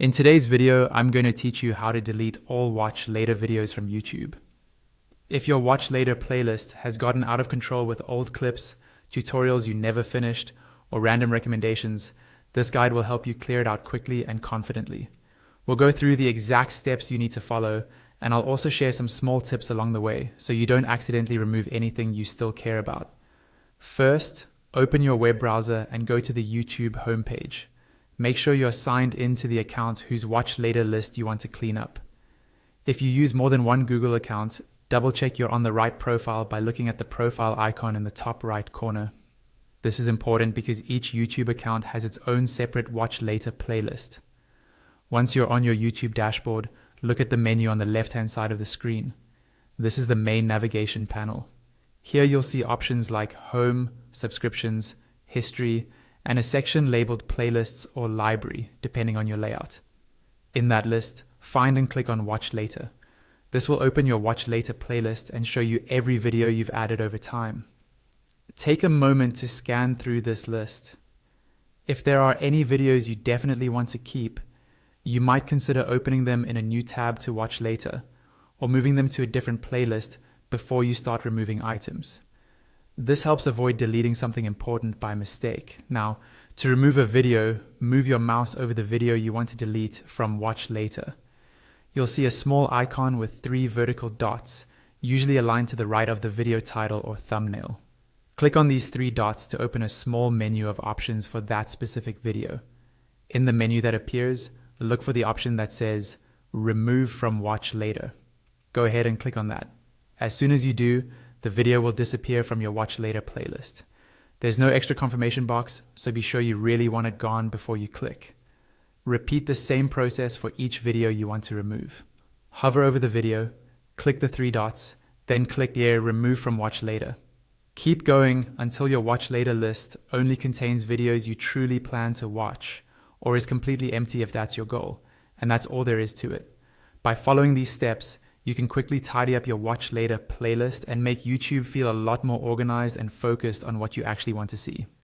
In today's video, I'm going to teach you how to delete all watch later videos from YouTube. If your watch later playlist has gotten out of control with old clips, tutorials you never finished, or random recommendations, this guide will help you clear it out quickly and confidently. We'll go through the exact steps you need to follow, and I'll also share some small tips along the way so you don't accidentally remove anything you still care about. First, open your web browser and go to the YouTube homepage. Make sure you're signed into the account whose watch later list you want to clean up. If you use more than one Google account, double check you're on the right profile by looking at the profile icon in the top right corner. This is important because each YouTube account has its own separate watch later playlist. Once you're on your YouTube dashboard, look at the menu on the left-hand side of the screen. This is the main navigation panel. Here you'll see options like Home, Subscriptions, History, and a section labeled Playlists or Library, depending on your layout. In that list, find and click on Watch Later. This will open your Watch Later playlist and show you every video you've added over time. Take a moment to scan through this list. If there are any videos you definitely want to keep, you might consider opening them in a new tab to watch later, or moving them to a different playlist before you start removing items. This helps avoid deleting something important by mistake. Now, to remove a video, move your mouse over the video you want to delete from Watch Later. You'll see a small icon with 3 vertical dots, usually aligned to the right of the video title or thumbnail. Click on these 3 dots to open a small menu of options for that specific video. In the menu that appears, look for the option that says Remove from Watch Later. Go ahead and click on that. As soon as you do, the video will disappear from your Watch Later playlist. There's no extra confirmation box, so be sure you really want it gone before you click. Repeat the same process for each video you want to remove. Hover over the video, click the 3 dots, then click here Remove from Watch Later. Keep going until your Watch Later list only contains videos you truly plan to watch, or is completely empty if that's your goal, and that's all there is to it. By following these steps, you can quickly tidy up your Watch Later playlist and make YouTube feel a lot more organized and focused on what you actually want to see.